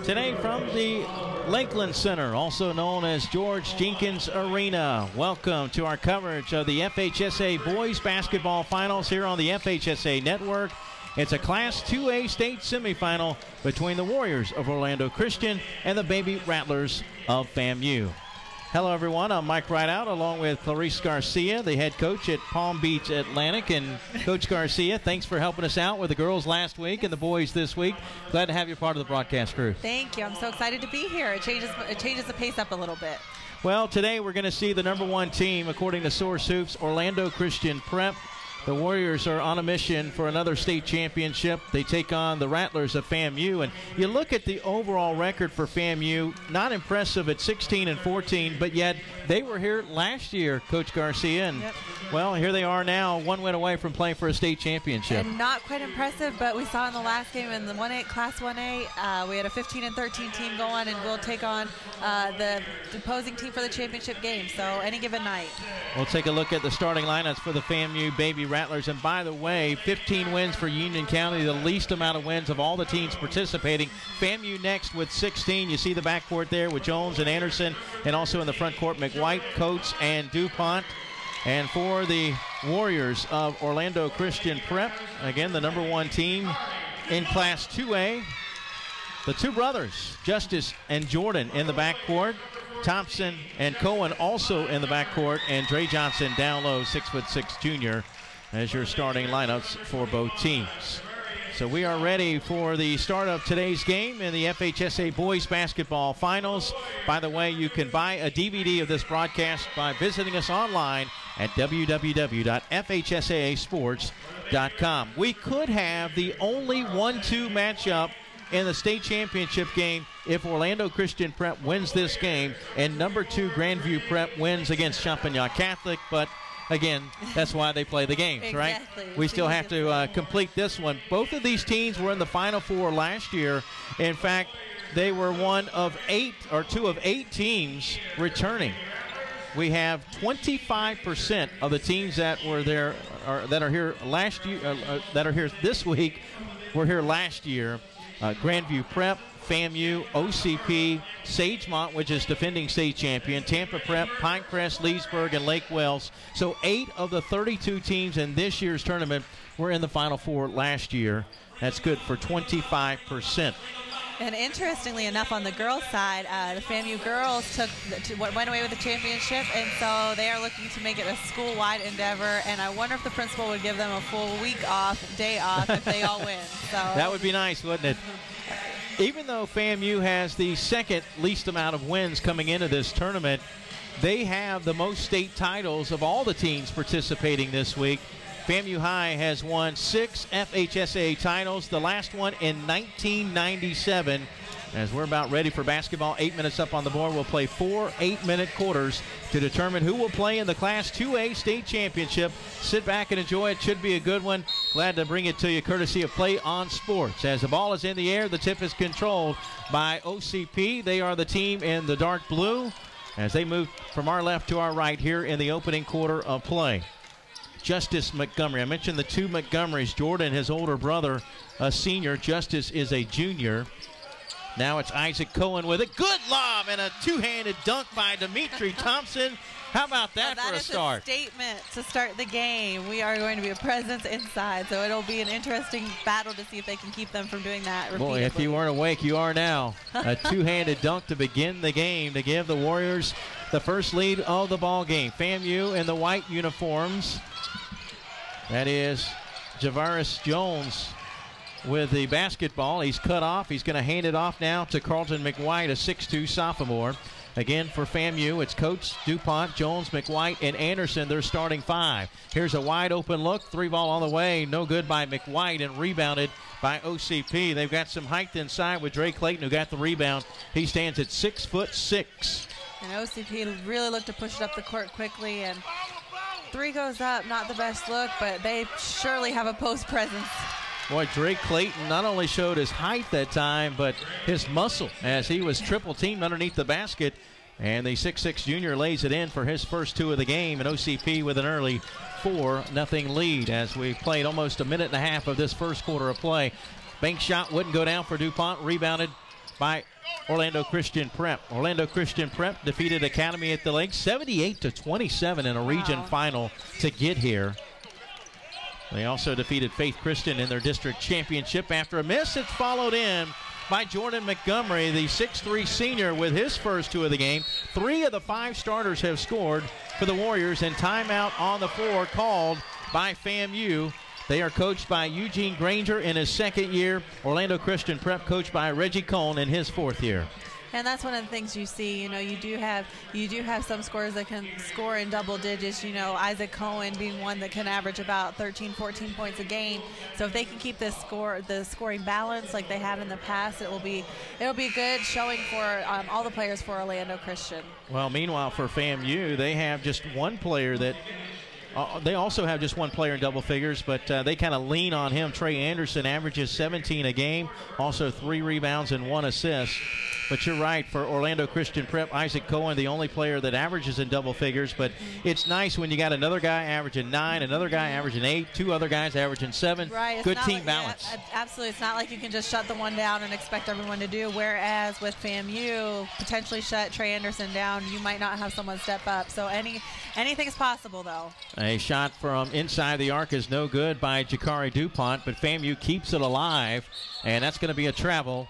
Today from the Lakeland Center, also known as George Jenkins Arena. Welcome to our coverage of the FHSAA Boys Basketball Finals here on the FHSAA Network. It's a Class 2A state semifinal between the Warriors of Orlando Christian and the Baby Rattlers of FAMU. Hello, everyone. I'm Mike Rideout along with Clarice Garcia, the head coach at Palm Beach Atlantic. And Coach Garcia, thanks for helping us out with the girls last week and the boys this week. Glad to have you part of the broadcast crew. Thank you. I'm so excited to be here. It changes the pace up a little bit. Well, today we're going to see the number one team, according to Source Hoops, Orlando Christian Prep. The Warriors are on a mission for another state championship. They take on the Rattlers of FAMU. And you look at the overall record for FAMU, not impressive at 16-14, but yet they were here last year, Coach Garcia. And, well, here they are now, one win away from playing for a state championship. And not quite impressive, but we saw in the last game in the Class 1A, we had a 15-13 team going, and we'll take on the opposing team for the championship game. So any given night. We'll take a look at the starting lineups for the FAMU Baby Rattlers. And by the way, 15 wins for Union County, the least amount of wins of all the teams participating. FAMU next with 16. You see the backcourt there with Jones and Anderson, and also in the front court, McWhite, Coates, and DuPont. And for the Warriors of Orlando Christian Prep, again, the number one team in Class 2A, the two brothers, Justice and Jordan, in the backcourt. Thompson and Cohen also in the backcourt, and Dre Johnson down low, 6'6" junior, as your starting lineups for both teams. So we are ready for the start of today's game in the FHSAA Boys Basketball Finals. By the way, you can buy a DVD of this broadcast by visiting us online at www.fhsaasports.com. We could have the only 1-2 matchup in the state championship game if Orlando Christian Prep wins this game and number 2 Grandview Prep wins against Champagnat Catholic. But again, that's why they play the games, exactly. Right? We still have to complete this one. Both of these teams were in the Final Four last year. In fact, they were one of 8 or 2 of 8 teams returning. We have 25% of the teams that were there that are here last year, that are here this week, were here last year. Grandview Prep, FAMU, OCP, Sagemont, which is defending state champion, Tampa Prep, Pinecrest, Leesburg, and Lake Wells. So 8 of the 32 teams in this year's tournament were in the Final Four last year. That's good for 25%. And interestingly enough, on the girls' side, the FAMU girls went away with the championship, and so they are looking to make it a school-wide endeavor. And I wonder if the principal would give them a full day off, if they all win. So that would be nice, wouldn't it? Even though FAMU has the second least amount of wins coming into this tournament, they have the most state titles of all the teams participating this week. FAMU High has won 6 FHSAA titles, the last one in 1997. As we're about ready for basketball, 8 minutes up on the board, we'll play 4 8-minute quarters to determine who will play in the Class 2A state championship. Sit back and enjoy it. Should be a good one. Glad to bring it to you courtesy of Play On Sports. As the ball is in the air, the tip is controlled by OCP. They are the team in the dark blue as they move from our left to our right here in the opening quarter of play. Justice Montgomery. I mentioned the 2 Montgomerys. Jordan, his older brother, a senior. Justice is a junior. Now it's Isaac Cohen with a good lob and a two-handed dunk by Dimitri Thompson. How about that for a start? That is a statement to start the game. We are going to be a presence inside, so it'll be an interesting battle to see if they can keep them from doing that repeatedly. Boy, if you weren't awake, you are now. A two-handed dunk to begin the game to give the Warriors the first lead of the ball game. FAMU in the white uniforms. That is Javaris Jones with the basketball. He's cut off. He's going to hand it off now to Carlton McWhite, a 6'2 sophomore. Again, for FAMU, it's Coates, DuPont, Jones, McWhite, and Anderson, their starting 5. Here's a wide-open look. 3-ball on the way. No good by McWhite and rebounded by OCP. They've got some height inside with Dre Clayton, who got the rebound. He stands at 6'6". And OCP really looked to push it up the court quickly, and 3 goes up. Not the best look, but they surely have a post presence. Boy, Drake Clayton not only showed his height that time, but his muscle as he was triple teamed underneath the basket. And the 6'6 junior lays it in for his first 2 of the game. And OCP with an early 4-0 lead as we played almost a minute and a half of this first quarter of play. Bank shot wouldn't go down for DuPont. Rebounded by Orlando Christian Prep. Orlando Christian Prep defeated Academy at the Lake 78-27 in a region final to get here. They also defeated Faith Christian in their district championship. After a miss, it's followed in by Jordan Montgomery, the 6'3 senior, with his first 2 of the game. 3 of the 5 starters have scored for the Warriors, and timeout on the floor called by FAMU. They are coached by Eugene Granger in his 2nd year. Orlando Christian Prep coached by Reggie Cohn in his 4th year. And that's one of the things you see. You know, you do have some scorers that can score in double digits. You know, Isaac Cohen being one that can average about 13, 14 points a game. So if they can keep the scoring balance like they have in the past, it'll be good showing for all the players for Orlando Christian. Well, meanwhile for FAMU, they have just one player that. They also have just one player in double figures, but they kind of lean on him. Trey Anderson averages 17 a game, also 3 rebounds and 1 assist. But you're right, for Orlando Christian Prep, Isaac Cohen, the only player that averages in double figures. But it's nice when you got another guy averaging 9, another guy averaging 8, 2 other guys averaging 7. Right. Good team balance. Yeah, absolutely. It's not like you can just shut the one down and expect everyone to do. Whereas with FAMU, potentially shut Trey Anderson down, you might not have someone step up. So anything's possible, though. A shot from inside the arc is no good by Jakari DuPont, but FAMU keeps it alive, and that's going to be a travel.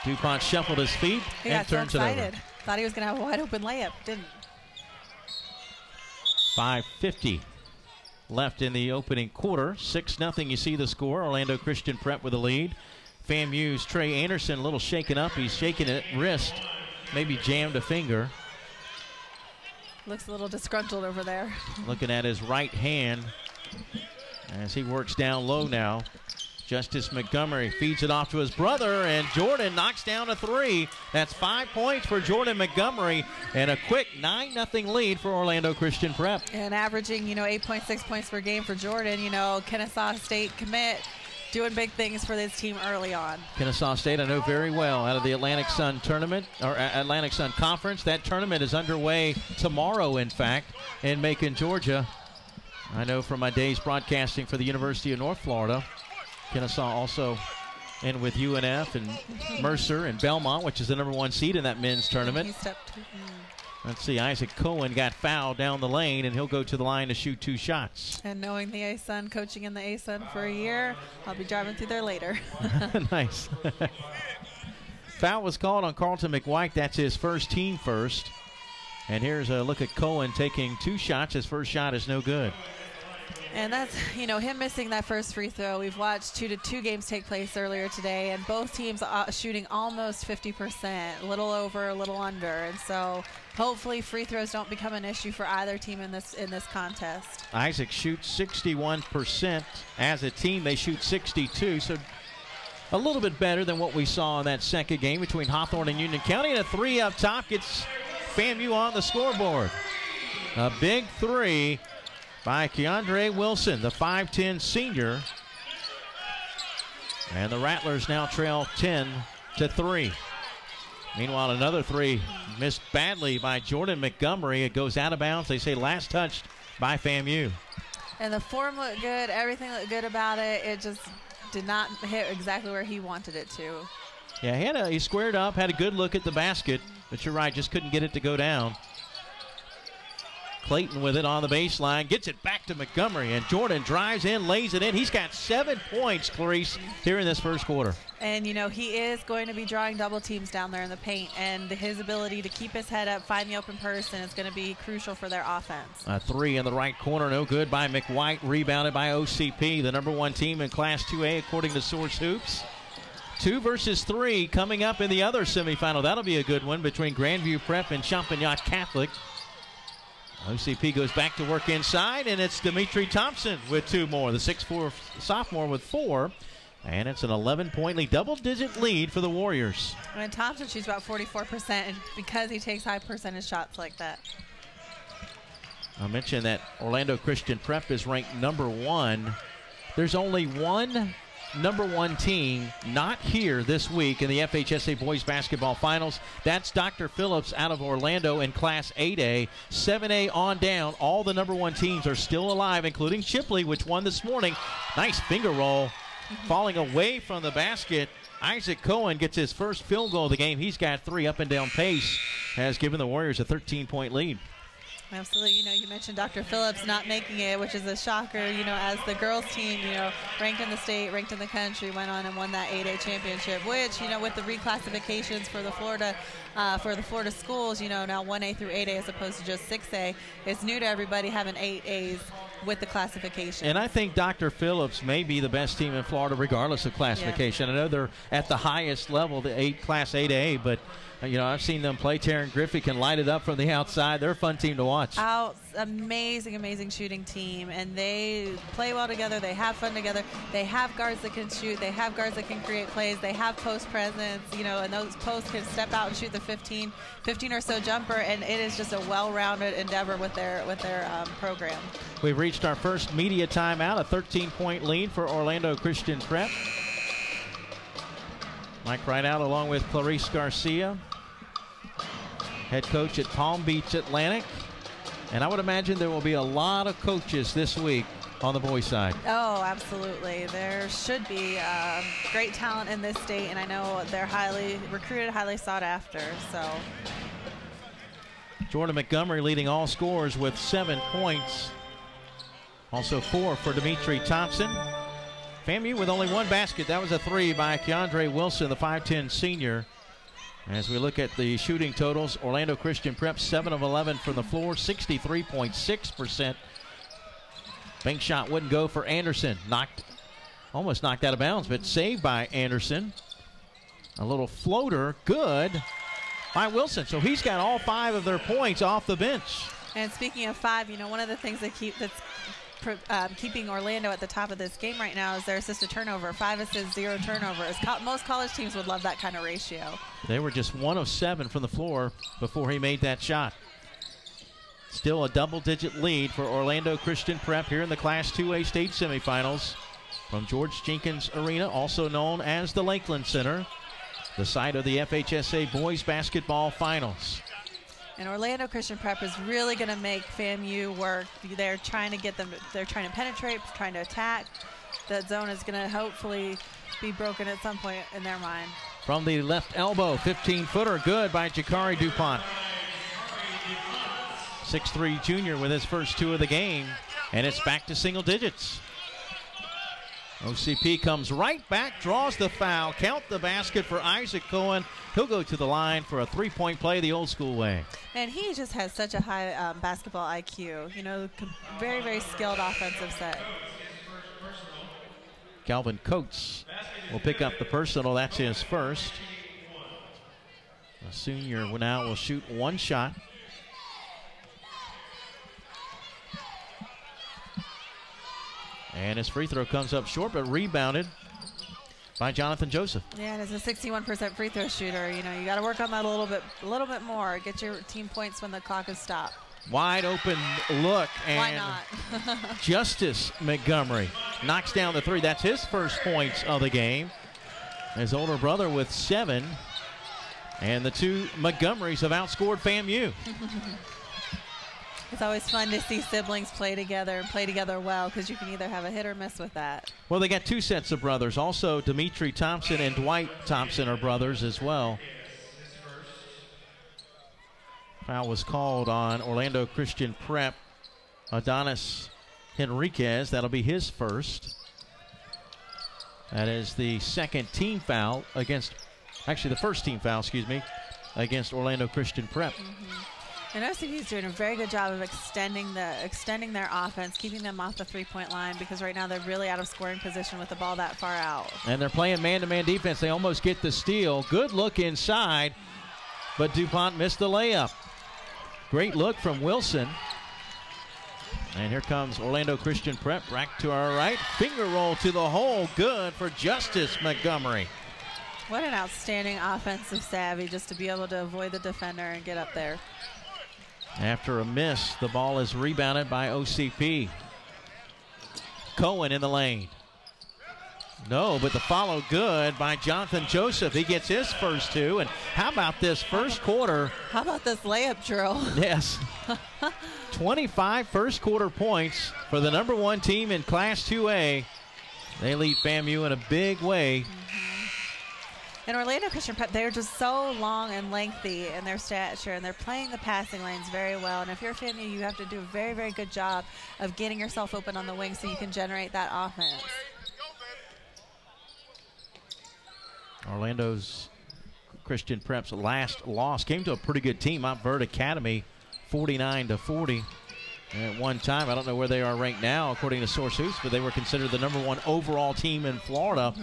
DuPont shuffled his feet and turns it over. Thought he was going to have a wide open layup. Didn't. 5:50 left in the opening quarter. 6-0. You see the score. Orlando Christian Prep with the lead. FAMU's Trey Anderson a little shaken up. He's shaking at wrist, maybe jammed a finger. Looks a little disgruntled over there. Looking at his right hand as he works down low now. Justice Montgomery feeds it off to his brother, and Jordan knocks down a 3. That's 5 points for Jordan Montgomery, and a quick 9-0 lead for Orlando Christian Prep. And averaging, 8.6 points per game for Jordan. Kennesaw State commit, doing big things for this team early on. Kennesaw State, I know very well, out of the Atlantic Sun tournament, or Atlantic Sun Conference. That tournament is underway tomorrow, in fact, in Macon, Georgia. I know from my days broadcasting for the University of North Florida. Kennesaw also in with UNF and Mercer and Belmont, which is the #1 seed in that men's tournament. Let's see, Isaac Cohen got fouled down the lane, and he'll go to the line to shoot 2 shots. And knowing the A-Sun, coaching in the A-Sun for a year, I'll be driving through there later. Nice. Foul was called on Carlton McWhite. That's his first, team first. And here's a look at Cohen taking 2 shots. His first shot is no good. And that's, him missing that first free throw. We've watched 2 games take place earlier today, and both teams shooting almost 50%, a little over, a little under. And so hopefully free throws don't become an issue for either team in this contest. Isaac shoots 61%. As a team, they shoot 62%. So a little bit better than what we saw in that second game between Hawthorne and Union County. And a 3 up top gets FAMU on the scoreboard. A big 3 by Keandre Wilson, the 5'10 senior. And the Rattlers now trail 10-3. Meanwhile, another 3 missed badly by Jordan Montgomery. It goes out of bounds. They say last touched by FAMU. And the form looked good. Everything looked good about it. It just did not hit exactly where he wanted it to. Yeah, he squared up, had a good look at the basket. But you're right, just couldn't get it to go down. Clayton with it on the baseline, gets it back to Montgomery, and Jordan drives in, lays it in. He's got 7 points, Clarice, here in this first quarter. And, he is going to be drawing double teams down there in the paint, and his ability to keep his head up, find the open person is going to be crucial for their offense. A 3 in the right corner, no good by McWhite, rebounded by OCP, the #1 team in Class 2A according to Source Hoops. 2 versus 3 coming up in the other semifinal. That'll be a good one between Grandview Prep and Champagnat Catholic. OCP goes back to work inside, and it's Dimitri Thompson with 2 more. The 6'4 sophomore with 4. And it's an 11-point lead, double-digit lead for the Warriors. And Thompson shoots about 44% because he takes high percentage shots like that. I mentioned that Orlando Christian Prep is ranked #1. There's only one #1 team not here this week in the FHSAA Boys Basketball Finals. That's Dr. Phillips out of Orlando in Class 8A. 7A on down, all the #1 teams are still alive, including Shipley, which won this morning. Nice finger roll falling away from the basket. Isaac Cohen gets his first field goal of the game. He's got 3. Up and down pace has given the Warriors a 13-point lead. Absolutely. You mentioned Dr. Phillips not making it, which is a shocker, as the girls team, ranked in the state, ranked in the country, went on and won that 8A championship, which, with the reclassifications for the Florida schools, now 1A through 8A as opposed to just 6A, it's new to everybody having 8As with the classification. And I think Dr. Phillips may be the best team in Florida regardless of classification. Yeah. I know they're at the highest level, the Class 8A, but I've seen them play. Taryn Griffey can light it up from the outside. They're a fun team to watch. Amazing shooting team, and they play well together. They have fun together. They have guards that can shoot. They have guards that can create plays. They have post presence, and those posts can step out and shoot the 15 or so jumper, and it is just a well-rounded endeavor with their program. We've reached our first media timeout, a 13-point lead for Orlando Christian Prep. Mike Rideout along with Clarice Garcia, head coach at Palm Beach Atlantic. And I would imagine there will be a lot of coaches this week on the boys' side. Oh, absolutely. There should be great talent in this state, and I know they're highly recruited, highly sought after. So Jordan Montgomery leading all scorers with 7 points. Also 4 for Dimitri Thompson. FAMU with only 1 basket. That was a 3 by Keandre Wilson, the 5'10 senior. As we look at the shooting totals, Orlando Christian Prep 7 of 11 from the floor, 63.6%. Bank shot wouldn't go for Anderson. Almost knocked out of bounds, but saved by Anderson. A little floater, good by Wilson. So he's got all 5 of their points off the bench. And speaking of 5, one of the things that's keeping Orlando at the top of this game right now is their assisted turnover. 5 assists, 0 turnovers. Most college teams would love that kind of ratio. They were just 1 of 7 from the floor before he made that shot. Still a double-digit lead for Orlando Christian Prep here in the Class 2A state semifinals from George Jenkins Arena, also known as the Lakeland Center, the site of the FHSAA Boys Basketball Finals. And Orlando Christian Prep is really going to make FAMU work. They're trying to they're trying to penetrate, trying to attack. That zone is going to hopefully be broken at some point in their mind. From the left elbow, 15-footer, good by Jakari DuPont. 6'3 junior with his first 2 of the game, and it's back to single digits. OCP comes right back, draws the foul. Count the basket for Isaac Cohen. He'll go to the line for a 3-point play the old school way. And he just has such a high basketball IQ. Very, very skilled offensive set. Calvin Coates will pick up the personal. That's his first. The senior now will shoot 1 shot. And his free throw comes up short, but rebounded by Jonathan Joseph. Yeah, and as a 61% free throw shooter, you got to work on that a little bit more. Get your team points when the clock is stopped. Wide open look, and why not? Justice Montgomery knocks down the 3. That's his first points of the game. His older brother with 7, and the 2 Montgomerys have outscored FAMU. It's always fun to see siblings play together and play together well, because you can either have a hit or miss with that. Well, they got 2 sets of brothers. Also, Dimitri Thompson and Dwight Thompson are brothers as well. Foul was called on Orlando Christian Prep. Adonis Henriquez, that'll be his first. That is the second team foul against, actually the first team foul, against Orlando Christian Prep. And OCP is doing a very good job of extending their offense, keeping them off the 3-point line, because right now they're really out of scoring position with the ball that far out. And they're playing man-to-man defense. They almost get the steal. Good look inside, but DuPont missed the layup. Great look from Wilson. And here comes Orlando Christian Prep back to our right. Finger roll to the hole. Good for Justice Montgomery. What an outstanding offensive savvy, just to be able to avoid the defender and get up there. After a miss, the ball is rebounded by OCP. Cohen in the lane. No, but the follow good by Jonathan Joseph. He gets his first 2. And how about this first quarter? How about this layup drill? Yes. 25 first quarter points for the #1 team in Class 2A. They lead FAMU in a big way. And Orlando Christian Prep, they're just so long and lengthy in their stature, and they're playing the passing lanes very well. And if you're FAMU, you have to do a very, very good job of getting yourself open on the wing so you can generate that offense. Orlando's Christian Prep's last loss came to a pretty good team, Mount Verde Academy, 49-40. At one time, I don't know where they are ranked now according to Source Hoops, but they were considered the #1 overall team in Florida.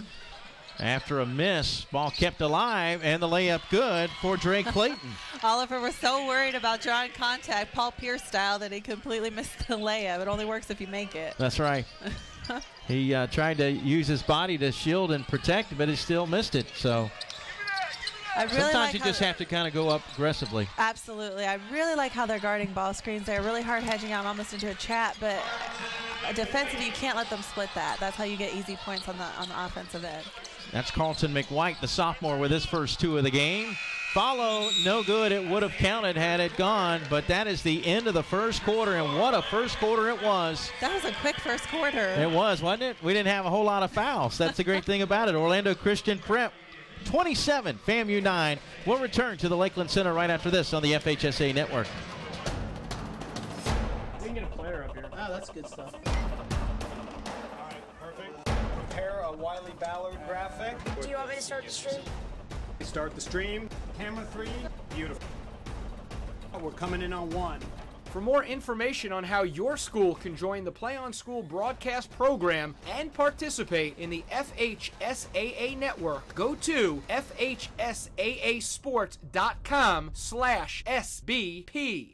After a miss, ball kept alive, and the layup good for Drake Clayton. Oliver was so worried about drawing contact, Paul Pierce style, that he completely missed the layup. It only works if you make it. That's right. He tried to use his body to shield and protect, but he still missed it. So sometimes you just have to kind of go up aggressively. Absolutely. I really like how they're guarding ball screens. They're really hard hedging out almost into a trap, but defensively, you can't let them split that. That's how you get easy points on the offensive end. That's Carlton McWhite, the sophomore, with his first 2 of the game. Follow, no good. It would have counted had it gone, but that is the end of the first quarter, and what a first quarter it was. That was a quick first quarter. It was, wasn't it? We didn't have a whole lot of fouls. That's the great thing about it. Orlando Christian Prep 27, FAMU 9. We'll return to the Lakeland Center right after this on the FHSAA Network. We can get a player up here. Oh, that's good stuff. All right, perfect. Prepare a Wiley Ballard graphic. Do you want me to start the stream? Start the stream. Camera 3. Beautiful. We're coming in on 1. For more information on how your school can join the Play on School broadcast program and participate in the FHSAA network, go to FHSAAsports.com/SBP.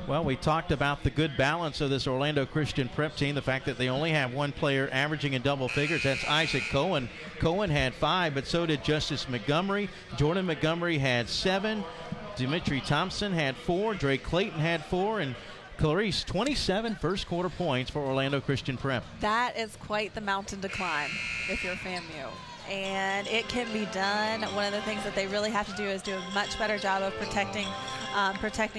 Well, we talked about the good balance of this Orlando Christian Prep team, the fact that they only have one player averaging in double figures. That's Isaac Cohen. Cohen had 5, but so did Justice Montgomery. Jordan Montgomery had 7. Dimitri Thompson had 4. Drake Clayton had 4. And Clarice, 27 first quarter points for Orlando Christian Prep. That is quite the mountain to climb if you're FAMU. And it can be done. One of the things that they really have to do is do a much better job of protecting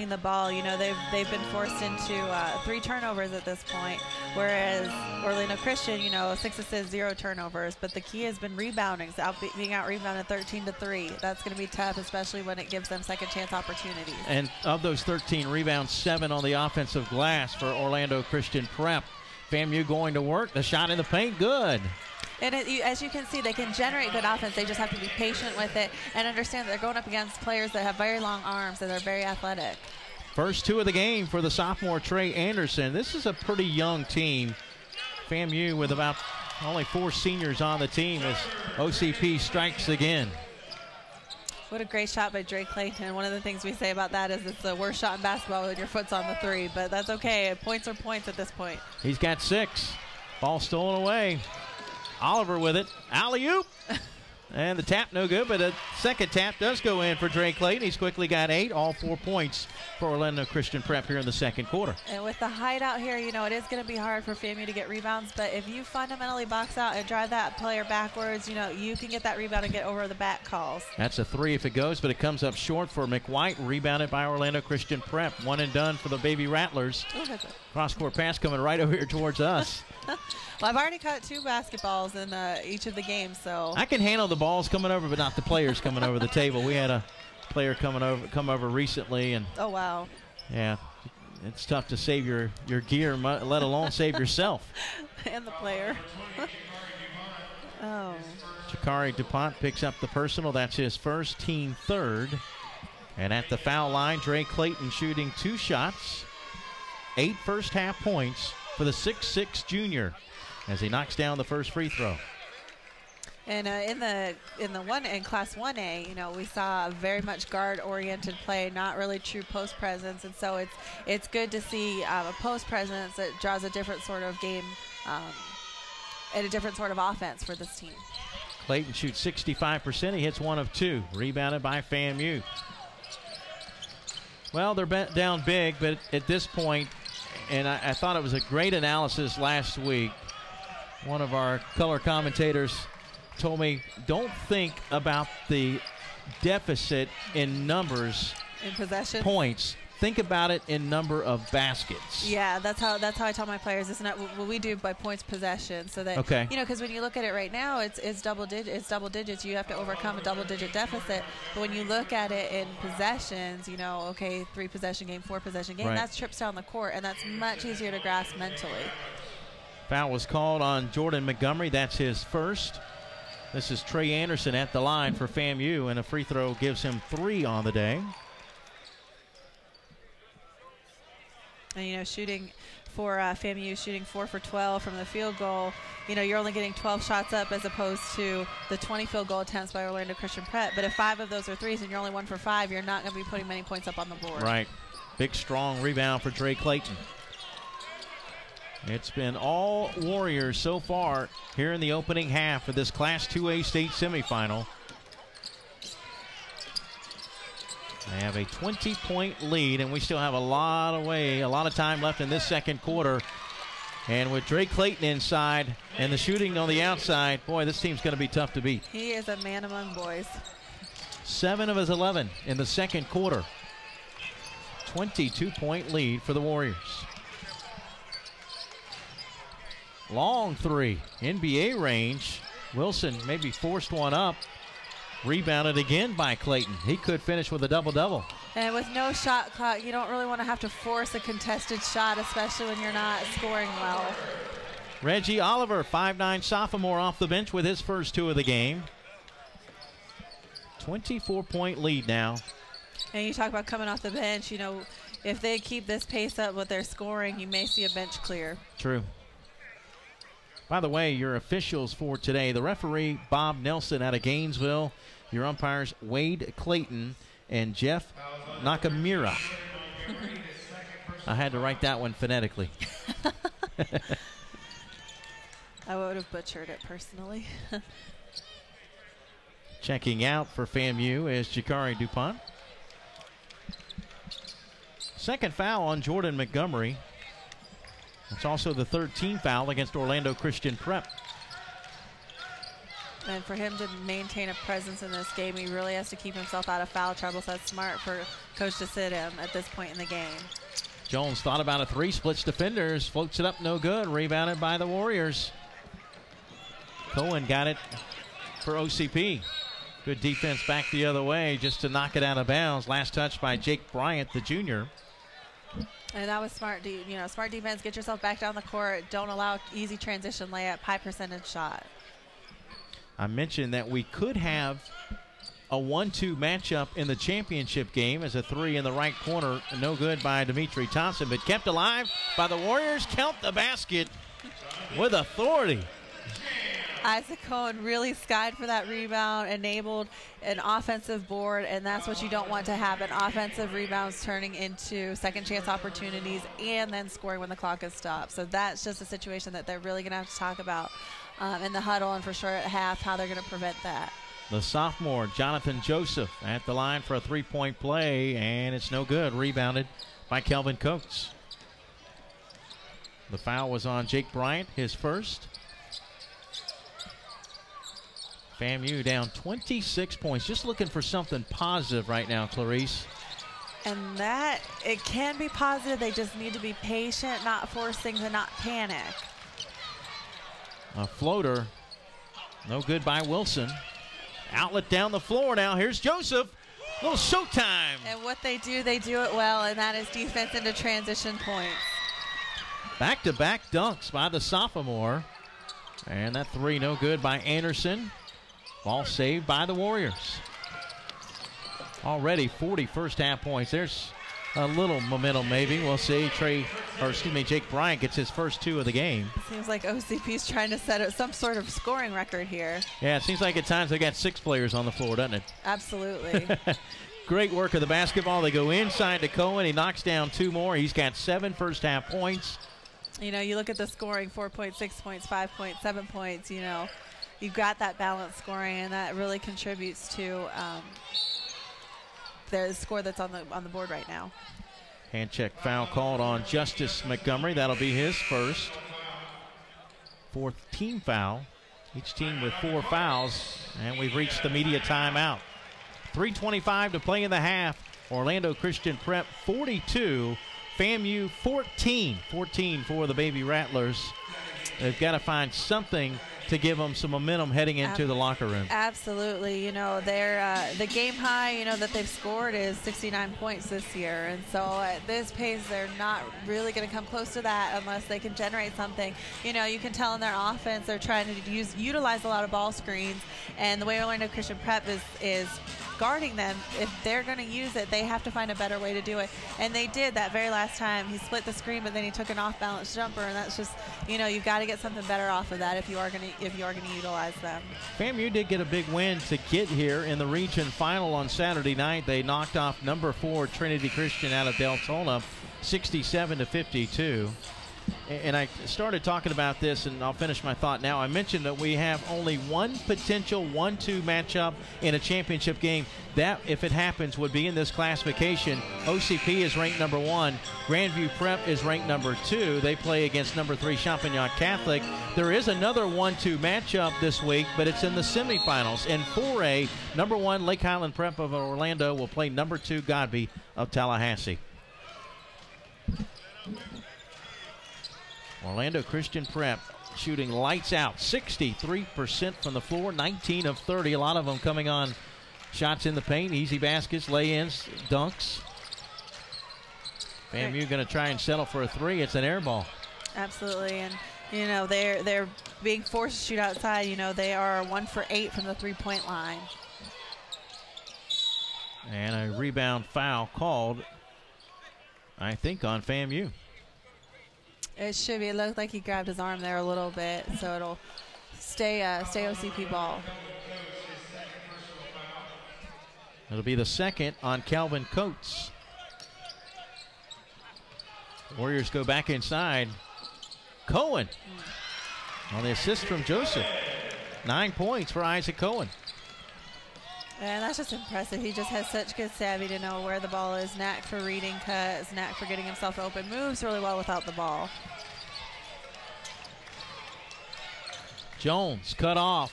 the ball. You know, they've been forced into 3 turnovers at this point, whereas Orlando Christian, 6 assists, 0 turnovers. But the key has been rebounding, being out rebounded 13-3. That's going to be tough, especially when it gives them second chance opportunities. And of those 13 rebounds, 7 on the offensive glass for Orlando Christian Prep. FAMU going to work. The shot in the paint, good. And as you can see, they can generate good offense. They just have to be patient with it and understand that they're going up against players that have very long arms and they're very athletic. First 2 of the game for the sophomore Trey Anderson. This is a pretty young team. FAMU with about only 4 seniors on the team as OCP strikes again. What a great shot by Drake Clayton. One of the things we say about that is it's the worst shot in basketball when your foot's on the 3, but that's okay. Points are points at this point. He's got 6. Ball stolen away. Oliver with it. Alley-oop. And the tap no good, but a second tap does go in for Drake Clayton. He's quickly got 8, all 4 points for Orlando Christian Prep here in the second quarter. And with the hideout here, it is going to be hard for FAMU to get rebounds, but if you fundamentally box out and drive that player backwards, you can get that rebound and get over the back calls. That's a 3 if it goes, but it comes up short for McWhite, rebounded by Orlando Christian Prep. 1 and done for the Baby Rattlers. Ooh, that's it. Cross-court pass coming right over here towards us. Well, I've already caught 2 basketballs in each of the games, so I can handle the balls coming over, but not the players coming over the table. We had a player come over recently, and oh wow, yeah, it's tough to save your gear, let alone save yourself. And the player. Oh. Jakari DuPont picks up the personal. That's his first, team 3rd. And at the foul line, Drake Clayton shooting 2 shots. 8 first half points for the 6'6" junior as he knocks down the first free throw. And in Class 1A, we saw a very much guard-oriented play, not really true post presence, and so it's good to see a post presence that draws a different sort of game and a different sort of offense for this team. Clayton shoots 65%. He hits 1 of 2, rebounded by FAMU. Well, they're down big, but at this point, and I thought it was a great analysis last week. One of our color commentators told me, don't think about the deficit in numbers, in possession, points. think about it in number of baskets. Yeah, that's how I tell my players. It's not what we do by points possession. So that because when you look at it right now, it's double digits. You have to overcome a double-digit deficit. But when you look at it in possessions, 3 possession game, 4 possession game, that's trips down the court, and that's much easier to grasp mentally. Foul was called on Jordan Montgomery. That's his first. This is Trey Anderson at the line for FAMU, and a free throw gives him 3 on the day. And, shooting for FAMU, shooting 4 for 12 from the field goal. You're only getting 12 shots up as opposed to the 20 field goal attempts by Orlando Christian Prep. But if 5 of those are threes and you're only 1 for 5, you're not going to be putting many points up on the board. Right. Big, strong rebound for Dre Clayton. It's been all Warriors so far here in the opening half of this Class 2A state semifinal. They have a 20-point lead, and we still have a lot of time left in this second quarter. And with Drake Clayton inside and the shooting on the outside, boy, this team's going to be tough to beat. He is a man among boys. 7 of his 11 in the second quarter. 22-point lead for the Warriors. Long 3, NBA range. Wilson maybe forced one up. Rebounded again by Clayton. He could finish with a double-double. And with no shot clock, you don't really want to have to force a contested shot, especially when you're not scoring well. Reggie Oliver, 5'9" sophomore, off the bench with his first 2 of the game. 24-point lead now. And you talk about coming off the bench, if they keep this pace up with their scoring, you may see a bench clear. True. By the way, your officials for today, the referee, Bob Nelson out of Gainesville. Your umpires, Wade Clayton and Jeff Nakamura. I had to write that one phonetically. I would have butchered it personally. Checking out for FAMU is Jakari DuPont. Second foul on Jordan Montgomery. That's also the 13th foul against Orlando Christian Prep. And for him to maintain a presence in this game, he really has to keep himself out of foul trouble, so that's smart for coach to sit him at this point in the game. Jones thought about a 3, splits defenders, floats it up, no good, rebounded by the Warriors. Cohen got it for OCP. Good defense back the other way just to knock it out of bounds. Last touch by Jake Bryant, the junior. And that was smart, smart defense. Get yourself back down the court. Don't allow easy transition layup, high percentage shot. I mentioned that we could have a 1-2 matchup in the championship game as a 3 in the right corner. No good by Dimitri Thompson, but kept alive by the Warriors. Count the basket with authority. Isaac Cohen really skied for that rebound, enabled an offensive board, and that's what you don't want to happen. Offensive rebounds turning into second chance opportunities and then scoring when the clock is stopped. So that's just a situation that they're really going to have to talk about in the huddle and for sure at half, how they're going to prevent that. The sophomore, Jonathan Joseph, at the line for a 3-point play, and it's no good. Rebounded by Kelvin Coates. The foul was on Jake Bryant, his first. FAMU down 26 points. Just looking for something positive right now, Clarice. And that, it can be positive. They just need to be patient, not force things, and not panic. A floater. No good by Wilson. Outlet down the floor now. Here's Joseph. Little showtime. And what they do it well, and that is defense into transition points. Back-to-back dunks by the sophomore. And that 3 no good by Anderson. Ball saved by the Warriors. Already 40 first half points. There's a little momentum maybe. We'll see. Jake Bryant gets his first 2 of the game. Seems like OCP's trying to set some sort of scoring record here. Yeah, it seems like at times they got 6 players on the floor, doesn't it? Absolutely. Great work of the basketball. They go inside to Cohen. He knocks down 2 more. He's got 7 first half points. You look at the scoring, 4 points, 6 points, 5 points, 7 points, you've got that balanced scoring, and that really contributes to the score that's on the board right now. Hand check foul called on Justice Montgomery. That'll be his first. 4th team foul. Each team with 4 fouls, and we've reached the media timeout. 3:25 to play in the half. Orlando Christian Prep 42, FAMU 14. 14 for the Baby Rattlers. They've got to find something to give them some momentum heading into the locker room. Absolutely. You know, the game high, you know, that they've scored is 69 points this year. And so at this pace, they're not really going to come close to that unless they can generate something. You know, you can tell in their offense they're trying to utilize a lot of ball screens. And the way Orlando Christian Prep is guarding them, if they're going to use it, they have to find a better way to do it. And they did that very last time. He split the screen, but then he took an off-balance jumper, and that's just, you know, you've got to get something better off of that if you are going to utilize them. FAMU did get a big win to get here in the region final on Saturday night. They knocked off number 4 Trinity Christian out of Deltona 67-52. And I started talking about this, and I'll finish my thought now. I mentioned that we have only one potential 1-2 matchup in a championship game. That, if it happens, would be in this classification. OCP is ranked number 1. Grandview Prep is ranked number 2. They play against number 3 Champagnat Catholic. There is another 1-2 matchup this week, but it's in the semifinals. In 4A, number 1 Lake Highland Prep of Orlando will play number 2 Godby of Tallahassee. Orlando Christian Prep shooting lights out, 63% from the floor, 19 of 30. A lot of them coming on shots in the paint, easy baskets, lay-ins, dunks. FAMU going to try and settle for a 3. It's an air ball. Absolutely, and you know they're being forced to shoot outside. You know they are 1 for 8 from the 3-point line. And a rebound foul called, I think, on FAMU. It should be. It looked like he grabbed his arm there a little bit, so it'll stay OCP ball. It'll be the second on Calvin Coates. Warriors go back inside. Cohen on the assist from Joseph. 9 points for Isaac Cohen. And that's just impressive. He just has such good savvy to know where the ball is, knack for reading cuts, knack for getting himself open, moves really well without the ball. Jones cut off.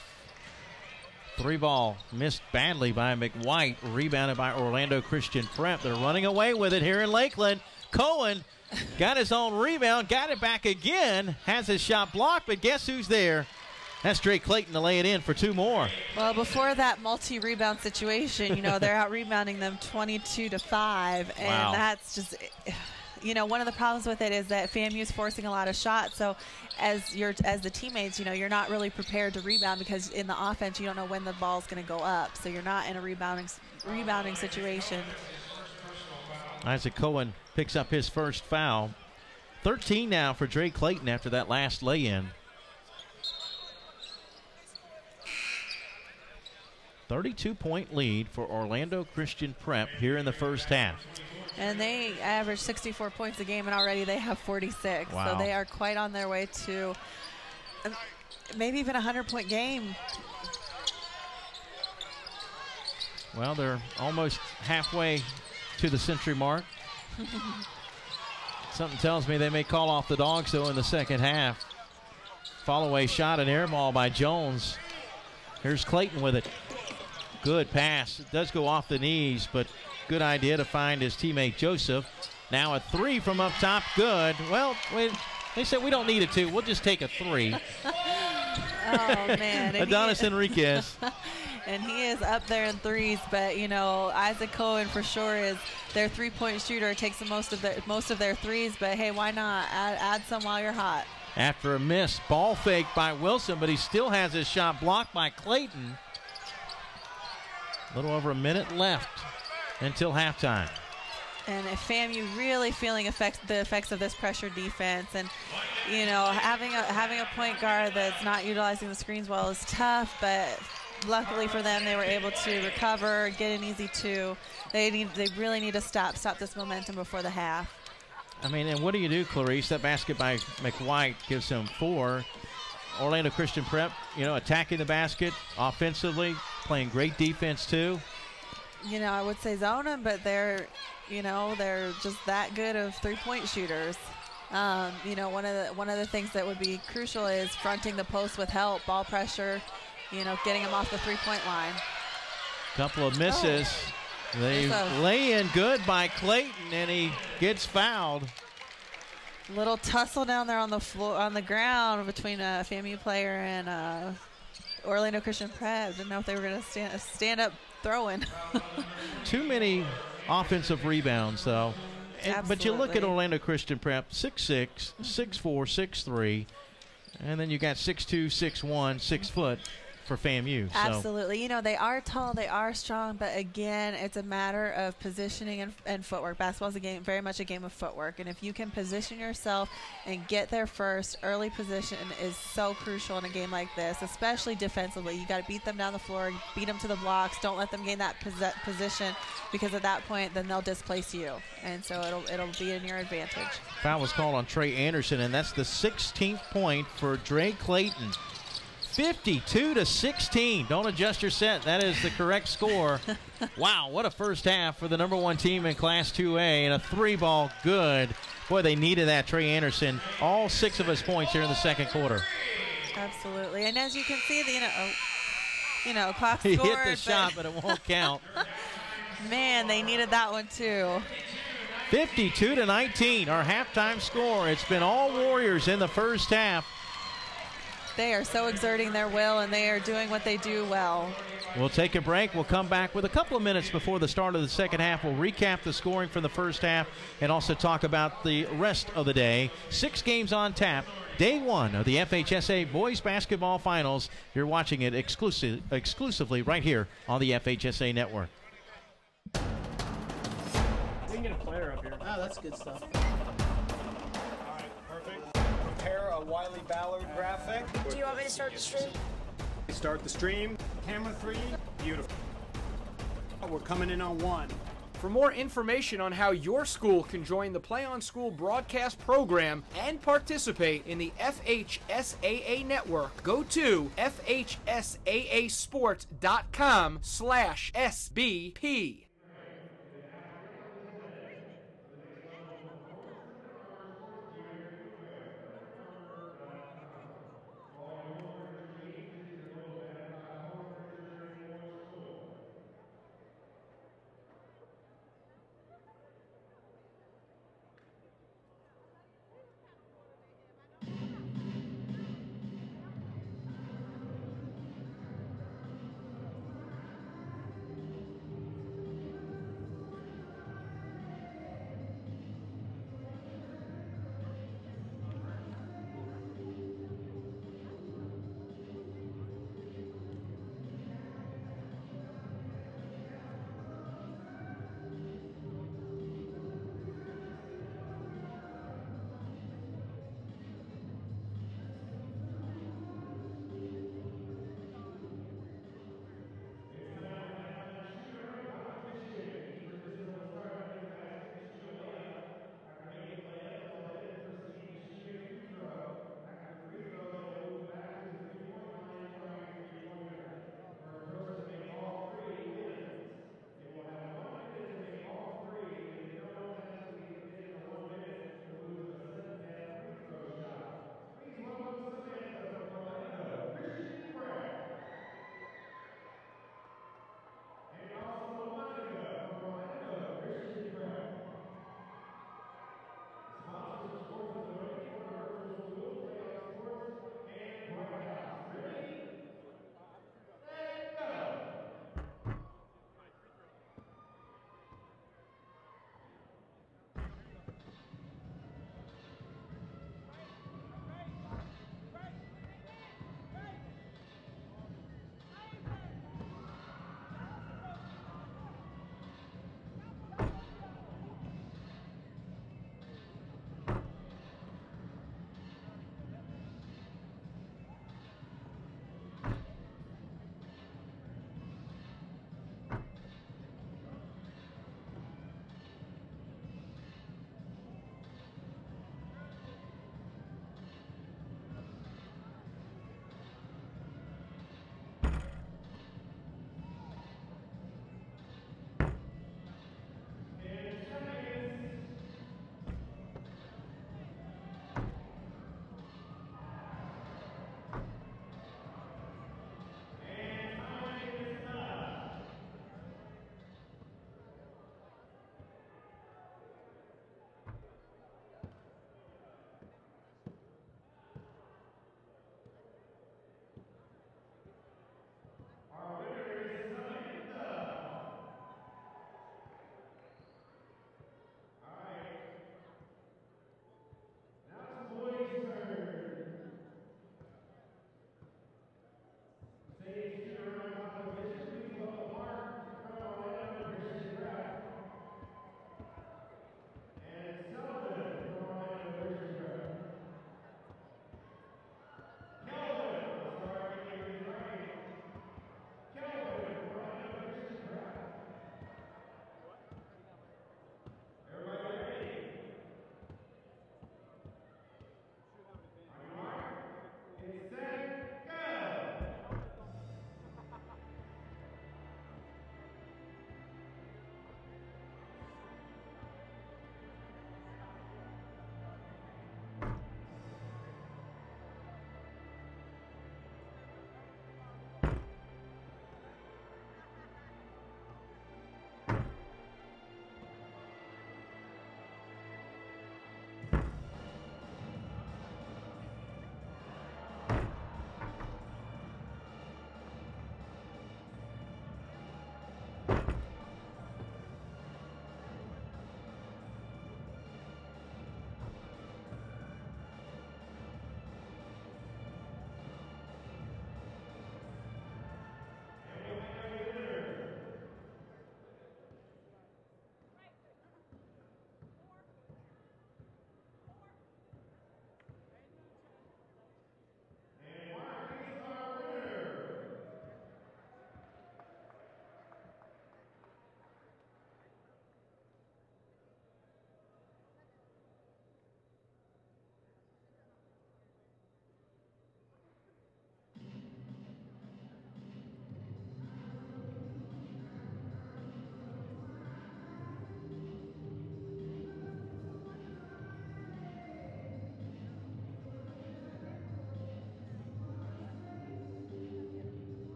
3-ball missed badly by McWhite, rebounded by Orlando Christian Prep. They're running away with it here in Lakeland. Cohen got his own rebound, got it back again, has his shot blocked, but guess who's there? That's Drake Clayton to lay it in for 2 more. Well, before that multi-rebound situation, you know, they're out-rebounding them 22-5, and wow. That's just, you know, one of the problems with it is that FAMU is forcing a lot of shots, so as the teammates, you know, you're not really prepared to rebound because in the offense you don't know when the ball's going to go up, so you're not in a rebounding situation. Isaac Cohen picks up his first foul. 13 now for Drake Clayton after that last lay-in. 32-point lead for Orlando Christian Prep here in the first half. And they average 64 points a game, and already they have 46. Wow. So they are quite on their way to maybe even a 100-point game. Well, they're almost halfway to the century mark. Something tells me they may call off the Dogs, though, in the second half. Follow-away shot, an air ball by Jones. Here's Clayton with it. Good pass. It does go off the knees, but good idea to find his teammate Joseph. Now a 3 from up top. Good. Well, they said we don't need a 2. We'll just take a 3. Oh, man. Adonis Enriquez. And he is up there in threes, but, you know, Isaac Cohen for sure is their 3-point shooter, takes the most of their threes, but, hey, why not? Add some while you're hot. After a miss, ball fake by Wilson, but he still has his shot blocked by Clayton. A little over a minute left until halftime. And if FAMU really feeling the effects of this pressure defense, and you know having a point guard that's not utilizing the screens well is tough, but luckily for them they were able to recover, get an easy 2. They really need to stop this momentum before the half. I mean, and what do you do, Clarice? That basket by McWhite gives him 4. Orlando Christian Prep, you know, attacking the basket offensively, playing great defense too. You know, I would say zone them, but they're just that good of 3-point shooters. You know, one of the things that would be crucial is fronting the post with help, ball pressure, you know, getting them off the 3-point line. Couple of misses. They lay in good by Clayton, and he gets fouled. Little tussle down there on the floor, on the ground between a FAMU player and Orlando Christian Prep. Didn't know if they were going to stand up throwing. Too many offensive rebounds, though. But you look at Orlando Christian Prep, 6'6", 6'4", 6'3", and then you got 6'2", 6'1", 6 foot for FAMU. Absolutely. You know, they are tall, they are strong, but again, it's a matter of positioning and footwork. Basketball is very much a game of footwork, and if you can position yourself and get there first, early position is so crucial in a game like this, especially defensively. You got to beat them down the floor, beat them to the blocks, don't let them gain that position, because at that point, then they'll displace you, and so it'll be in your advantage. Foul was called on Trey Anderson, and that's the 16th point for Dre Clayton. 52-16. Don't adjust your set. That is the correct score. Wow, what a first half for the number 1 team in Class 2A, and a 3-ball good. Boy, they needed that. Trey Anderson, all 6 of his points here in the second quarter. Absolutely, and as you can see, clock He scored, hit the shot, but it won't count. Man, they needed that one too. 52-19, our halftime score. It's been all Warriors in the first half. They are so exerting their will, and they are doing what they do well. We'll take a break. We'll come back with a couple of minutes before the start of the second half. We'll recap the scoring from the first half and also talk about the rest of the day. 6 games on tap. Day 1 of the FHSAA Boys Basketball Finals. You're watching it exclusively right here on the FHSAA Network. We can get a player up here. Oh, that's good stuff. Prepare a Wiley Ballard graphic. Do you want me to start the stream? Start the stream. Camera 3. Beautiful. We're coming in on 1. For more information on how your school can join the Play on School broadcast program and participate in the FHSAA network, go to FHSAAsports.com/SBP.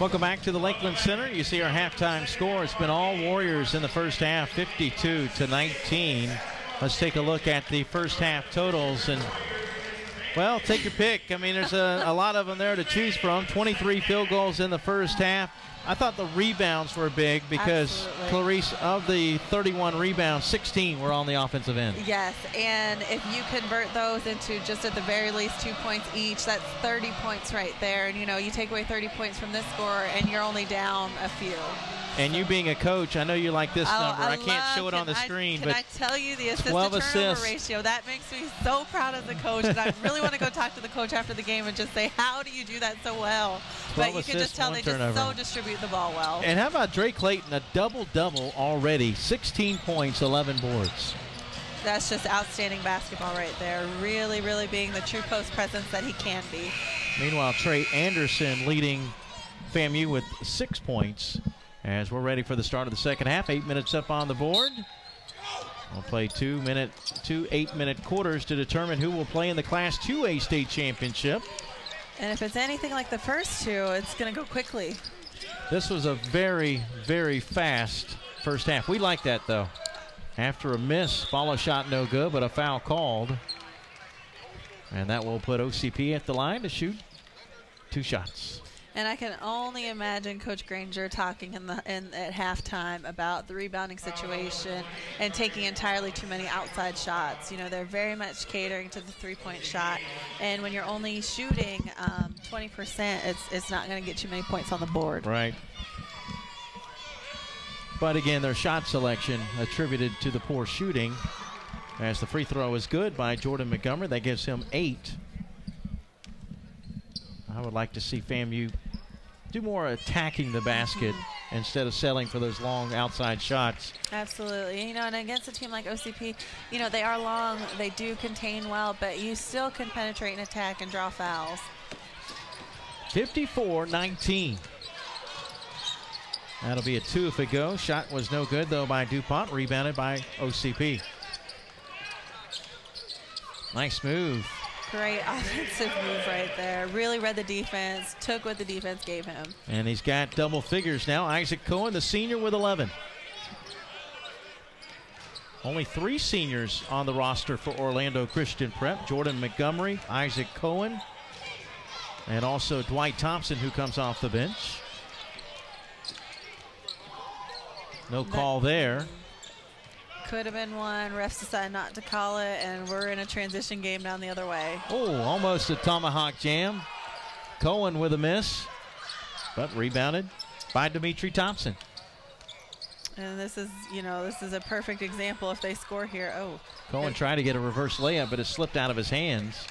Welcome back to the Lakeland Center. You see our halftime score. It's been all Warriors in the first half, 52-19. Let's take a look at the first half totals. And, well, take your pick. I mean, there's a lot of them there to choose from. 23 field goals in the first half. I thought the rebounds were big because, Absolutely. Clarice, of the 31 rebounds, 16 were on the offensive end. Yes, and if you convert those into just at the very least 2 points each, that's 30 points right there. And, you take away 30 points from this score, and you're only down a few. And you being a coach, I know you like this number. I can't show it on the screen, but I tell you the assist-to-turnover ratio, that makes me so proud as a coach, and I really want to go talk to the coach after the game and just say, how do you do that so well? But you can just tell they just so distribute the ball well. And how about Drake Clayton, a double-double already, 16 points, 11 boards. That's just outstanding basketball right there. Really, really being the true post presence that he can be. Meanwhile, Trey Anderson leading FAMU with 6 points. As we're ready for the start of the second half, 8 minutes up on the board. We'll play 2 8-minute quarters to determine who will play in the Class 2A state championship. And if it's anything like the first two, it's going to go quickly. This was a very, very fast first half. We like that, though. After a miss, follow shot no good, but a foul called. And that will put OCP at the line to shoot 2 shots. And I can only imagine Coach Granger talking at halftime about the rebounding situation and taking entirely too many outside shots. They're very much catering to the three-point shot. And when you're only shooting 20%, it's not going to get too many points on the board. Right. But again, their shot selection attributed to the poor shooting, as the free throw is good by Jordan Montgomery. That gives him 8. I would like to see FAMU do more attacking the basket instead of settling for those long outside shots. Absolutely. And against a team like OCP, they are long, they do contain well, but you still can penetrate and attack and draw fouls. 54-19. That'll be a 2 if it goes. Shot was no good, though, by DuPont. Rebounded by OCP. Nice move. Great offensive move right there. Really read the defense, took what the defense gave him. And he's got double figures now. Isaac Cohen, the senior, with 11. Only 3 seniors on the roster for Orlando Christian Prep. Jordan Montgomery, Isaac Cohen, and also Dwight Thompson, who comes off the bench. No call there. Could have been one. Refs decided not to call it, and we're in a transition game down the other way. Oh, almost a tomahawk jam. Cohen with a miss, but rebounded by Dimitri Thompson. And this is a perfect example if they score here. Oh. Cohen tried to get a reverse layup, but it slipped out of his hands.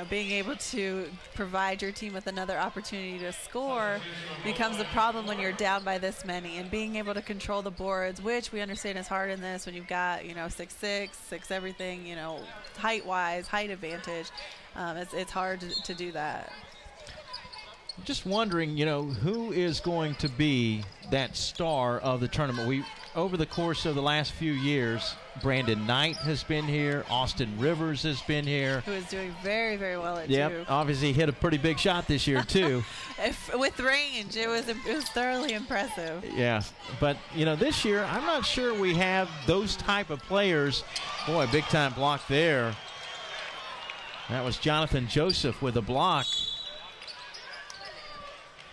Being able to provide your team with another opportunity to score becomes a problem when you're down by this many. And being able to control the boards, which we understand is hard in this when you've got, 6'6", 6 everything, height-wise, height advantage. It's hard to do that. Just wondering, who is going to be that star of the tournament? Over the course of the last few years, Brandon Knight has been here. Austin Rivers has been here. Who is doing very, very well at Duke. Duke. Obviously hit a pretty big shot this year, too. With range, it was thoroughly impressive. Yeah, but, this year, I'm not sure we have those type of players. Boy, big-time block there. That was Jonathan Joseph with a block.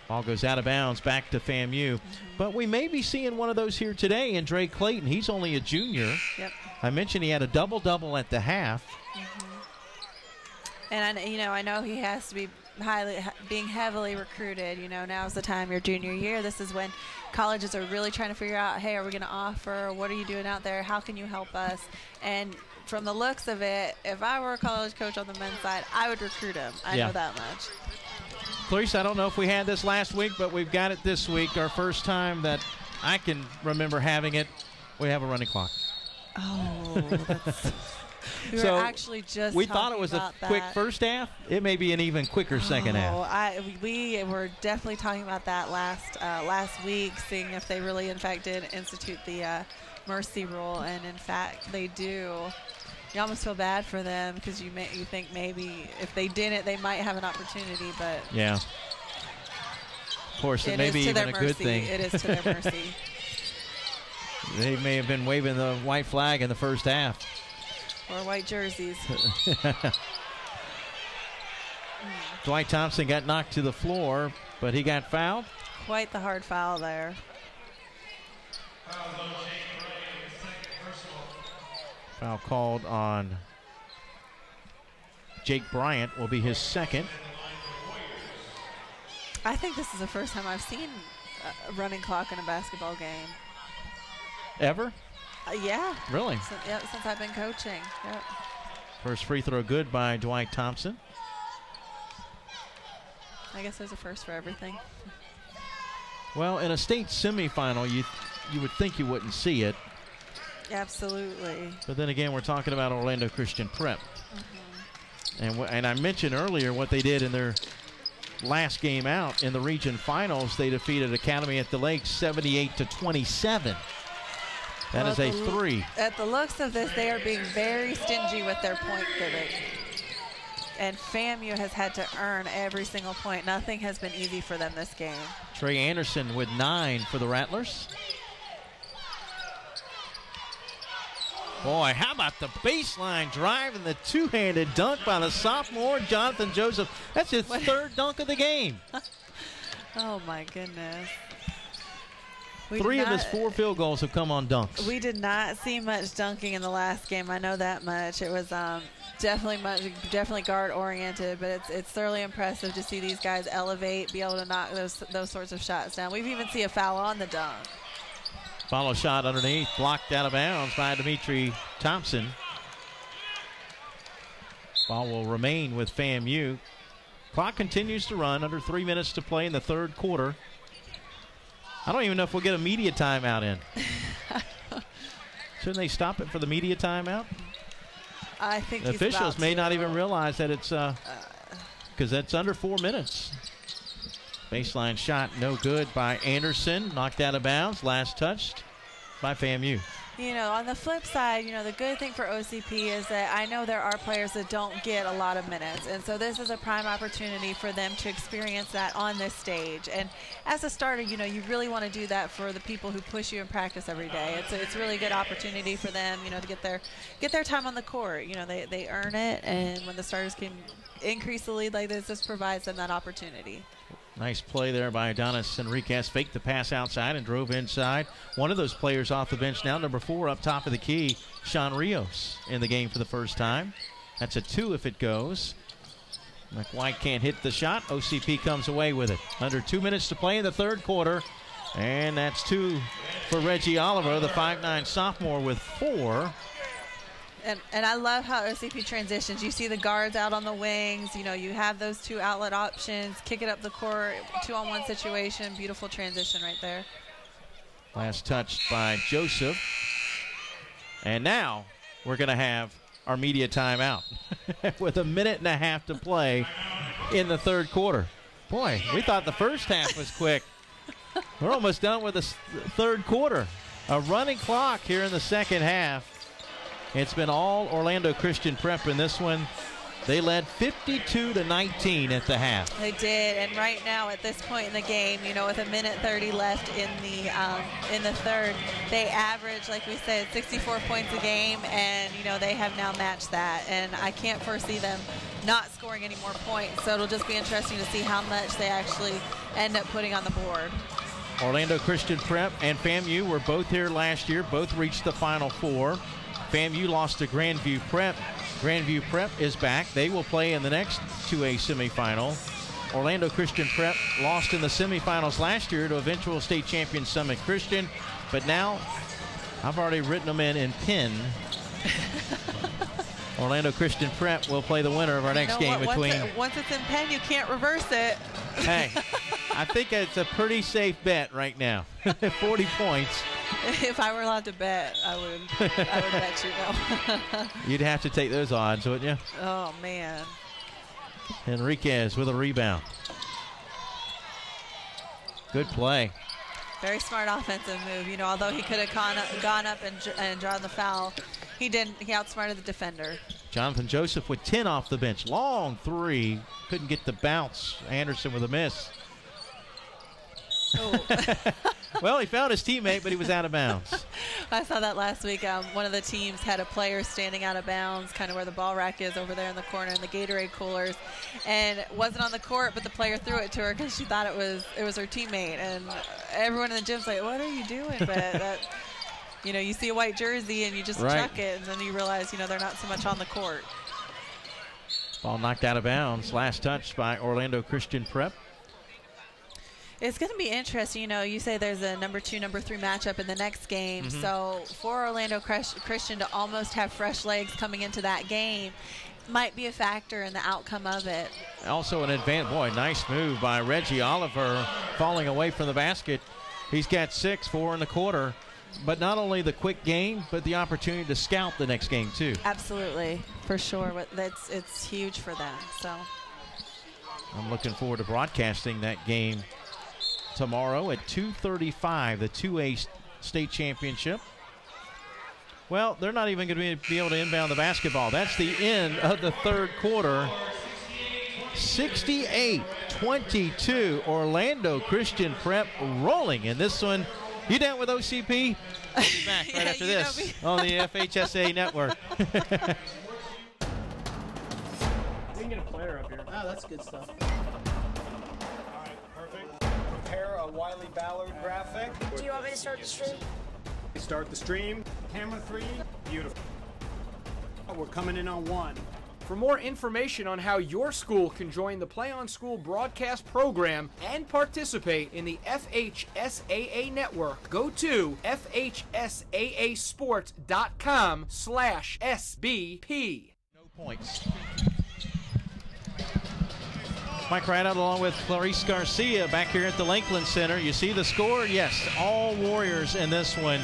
Ball goes out of bounds, back to FAMU. But we may be seeing one of those here today in Drake Clayton. He's only a junior. Yep. I mentioned he had a double-double at the half. And, I know he has to be being heavily recruited. Now's the time, your junior year. This is when colleges are really trying to figure out, hey, are we going to offer? What are you doing out there? How can you help us? And from the looks of it, if I were a college coach on the men's side, I would recruit him. I know that much. Clarice, I don't know if we had this last week, but we've got it this week. Our first time that I can remember having it, we have a running clock. Oh, that's... We were actually just we thought it was a quick first half. It may be an even quicker second half. We were definitely talking about that last week, seeing if they really, in fact, did institute the mercy rule, and in fact, they do. You almost feel bad for them because you think maybe if they didn't, they might have an opportunity, but yeah. course, it may be even a good thing. It is to their mercy. They may have been waving the white flag in the first half. Or white jerseys. Dwight Thompson got knocked to the floor, but he got fouled. Quite the hard foul there. Foul called on Jake Bryant, will be his second. I think this is the first time I've seen a running clock in a basketball game. Ever? Yeah. Really? Since I've been coaching. Yep. First free throw good by Dwight Thompson. I guess there's a first for everything. Well, in a state semifinal, you would think you wouldn't see it. Absolutely. But then again, we're talking about Orlando Christian Prep. And I mentioned earlier what they did in their last game out in the region finals. They defeated Academy at the Lake 78-27. That is a 3. At the looks of this, they are being very stingy with their point giving. And FAMU has had to earn every single point. Nothing has been easy for them this game. Trey Anderson with 9 for the Rattlers. Boy, how about the baseline drive and the two-handed dunk by the sophomore, Jonathan Joseph. That's his third dunk of the game. Oh, my goodness. 3 of his 4 field goals have come on dunks. We did not see much dunking in the last game. I know that much. It was definitely guard-oriented, but it's thoroughly impressive to see these guys elevate, be able to knock those sorts of shots down. We've even seen a foul on the dunk. Follow shot underneath, blocked out of bounds by Dimitri Thompson. Ball will remain with FAMU. Clock continues to run, under 3 minutes to play in the third quarter. I don't even know if we'll get a media timeout in. Shouldn't they stop it for the media timeout? I think the officials may not even realize that it's because that's under 4 minutes. Baseline shot no good by Anderson. Knocked out of bounds. Last touched by FAMU. You know, on the flip side, you know, the good thing for OCP is that I know there are players that don't get a lot of minutes. And so this is a prime opportunity for them to experience that on this stage. And as a starter, you know, you really want to do that for the people who push you in practice every day. It's a really good opportunity for them, you know, to get their time on the court. You know, they earn it. And when the starters can increase the lead like this provides them that opportunity. Nice play there by Adonis Enriquez. Faked the pass outside and drove inside. One of those players off the bench now, number 4 up top of the key, Sean Rios in the game for the first time. That's a 2 if it goes. McWhite can't hit the shot. OCP comes away with it. Under 2 minutes to play in the third quarter. And that's 2 for Reggie Oliver, the 5'9 sophomore with 4. And I love how OCP transitions. You see the guards out on the wings. You know, you have those 2 outlet options. Kick it up the court, 2-on-1 situation. Beautiful transition right there. Last touched by Joseph. And now we're going to have our media timeout with 1.5 minutes to play in the third quarter. Boy, we thought the first half was quick. We're almost done with the third quarter. A running clock here in the second half. It's been all Orlando Christian Prep in this one. They led 52-19 at the half. They did, and right now at this point in the game, you know, with 1:30 left in the third, they average, like we said, 64 points a game, and you know they have now matched that. And I can't foresee them not scoring any more points. So it'll just be interesting to see how much they actually end up putting on the board. Orlando Christian Prep and FAMU were both here last year. Both reached the Final Four. FAMU lost to Grandview Prep. Grandview Prep is back. They will play in the next 2A semifinal. Orlando Christian Prep lost in the semifinals last year to eventual state champion Summit Christian. But now, I've already written them in pen. Orlando Christian Prep will play the winner of our next game between... Once it's in pen, you can't reverse it. Hey, I think it's a pretty safe bet right now. 40 points. If I were allowed to bet, I would bet you no. You'd have to take those odds, wouldn't you? Oh, man. Enriquez with a rebound. Good play. Very smart offensive move. You know, although he could have gone up and drawn the foul, he didn't. He outsmarted the defender. Jonathan Joseph with 10 off the bench. Long 3. Couldn't get the bounce. Anderson with a miss. Oh. Well, he found his teammate, but he was out of bounds. I saw that last week. One of the teams had a player standing out of bounds, kind of where the ball rack is over there in the corner, in the Gatorade coolers, and wasn't on the court, but the player threw it to her because she thought it was her teammate. And everyone in the gym's like, "What are you doing?" But that, you see a white jersey and you just chuck it, and then you realize, they're not so much on the court. Ball knocked out of bounds. Last touch by Orlando Christian Prep. It's going to be interesting. You say there's a number 2, number 3 matchup in the next game. So for Orlando Christian to almost have fresh legs coming into that game might be a factor in the outcome of it. Also an advantage. Boy, nice move by Reggie Oliver, falling away from the basket. He's got 6, 4 in the quarter. But not only the quick game, but the opportunity to scout the next game too. Absolutely, for sure. It's huge for them. So I'm looking forward to broadcasting that game tomorrow at 2:35, the 2A state championship. Well, they're not even going to be able to inbound the basketball. That's the end of the third quarter. 68-22, Orlando Christian Prep rolling in this one. You down with OCP? We'll be back right after this on the FHSAA network. We can get a player up here. Oh, that's good stuff. All right, perfect. Prepare a Wiley Ballard graphic. Do you want me to start the stream? Start the stream. Camera 3. Beautiful. We're coming in on 1. For more information on how your school can join the Play on School broadcast program and participate in the FHSAA network, go to FHSAAsports.com/SBP. No points. Mike Rideout along with Clarice Garcia back here at the Lakeland Center. You see the score? Yes, all Warriors in this one.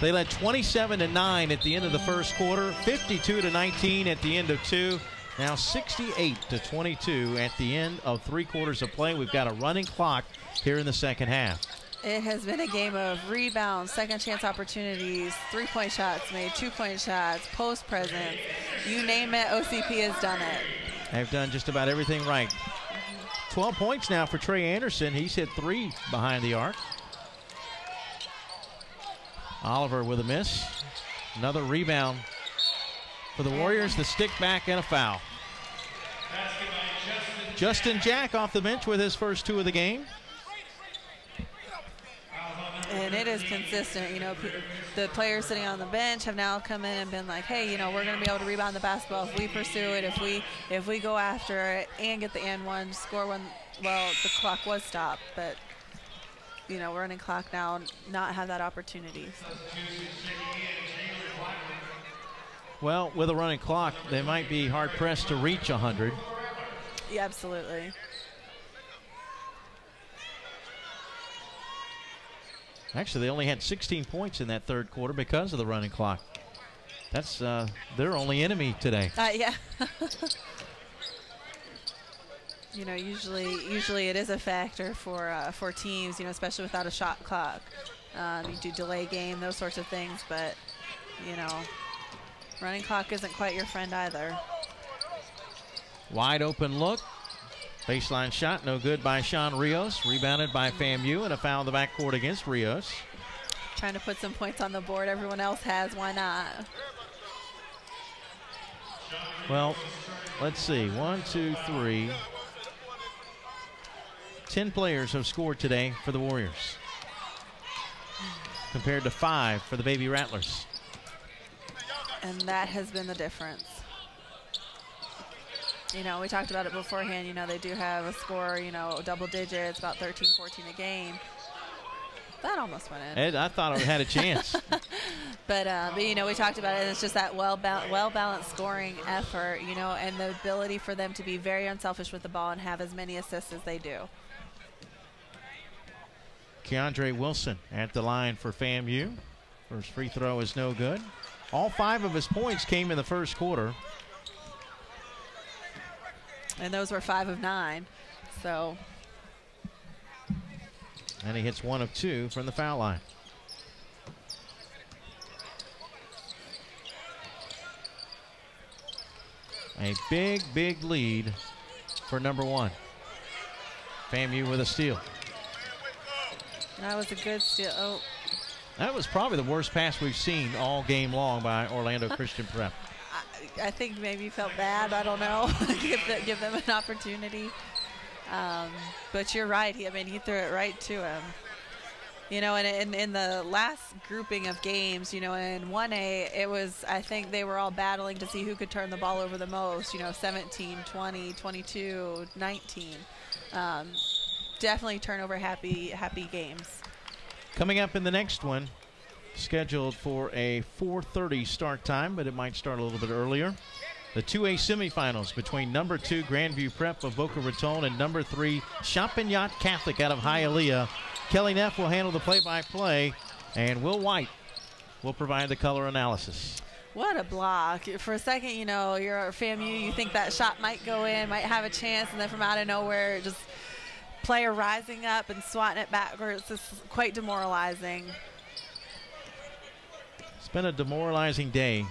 They led 27-9 at the end of the first quarter, 52-19 at the end of 2. Now 68-22 at the end of 3 quarters of play. We've got a running clock here in the second half. it has been a game of rebounds, second chance opportunities, 3-point shots made, 2-point shots, post presence. You name it, OCP has done it. They've done just about everything right. 12 points now for Trey Anderson. He's hit 3 behind the arc. Oliver with a miss. Another rebound for the Warriors. The stick back and a foul. Justin Jack off the bench with his first 2 of the game. And it is consistent. You know, the players sitting on the bench have now come in and been like, hey, you know, we're going to be able to rebound the basketball if we pursue it, if we go after it and get the and one, score one. Well, the clock was stopped, but, you know, we're running clock now, not have that opportunity. Well, with a running clock, they might be hard-pressed to reach 100. Yeah, absolutely. Actually, they only had 16 points in that third quarter because of the running clock. That's their only enemy today. Yeah. You know, usually it is a factor for teams, you know, especially without a shot clock. You do delay game, those sorts of things, but, you know, running clock isn't quite your friend either. Wide open look. Baseline shot, no good by Sean Rios. Rebounded by FAMU, and a foul in the backcourt against Rios. Trying to put some points on the board. Everyone else has. Why not? Well, let's see. 1, 2, 3. 10 players have scored today for the Warriors, compared to 5 for the Baby Rattlers. And that has been the difference. You know, we talked about it beforehand. You know, they do have a score, you know, double digits, about 13, 14 a game. That almost went in. Ed, I thought it had a chance. But, you know, we talked about it. It's just that well-balanced scoring effort, you know, and the ability for them to be very unselfish with the ball and have as many assists as they do. Keandre Wilson at the line for FAMU. First free throw is no good. All 5 of his points came in the first quarter. And those were 5 of 9. So. And he hits 1 of 2 from the foul line. A big, big lead for number 1. FAMU with a steal. That was a good steal. Oh. That was probably the worst pass we've seen all game long by Orlando Christian Prep. I think maybe he felt bad. I don't know. give them an opportunity. But you're right. He threw it right to him. You know, and in the last grouping of games, you know, in 1A, it was, I think they were all battling to see who could turn the ball over the most, you know, 17, 20, 22, 19. Definitely turnover happy games. Coming up in the next one, scheduled for a 4:30 start time, but it might start a little bit earlier. The 2A semifinals between number 2 Grandview Prep of Boca Raton and number 3 Champagnat Catholic out of Hialeah. Kelly Neff will handle the play-by-play, and Will White will provide the color analysis. What a block. For a second, you know, you're at FAMU, you think that shot might go in, might have a chance, and then from out of nowhere, just player rising up and swatting it backwards. This is quite demoralizing. It's been a demoralizing day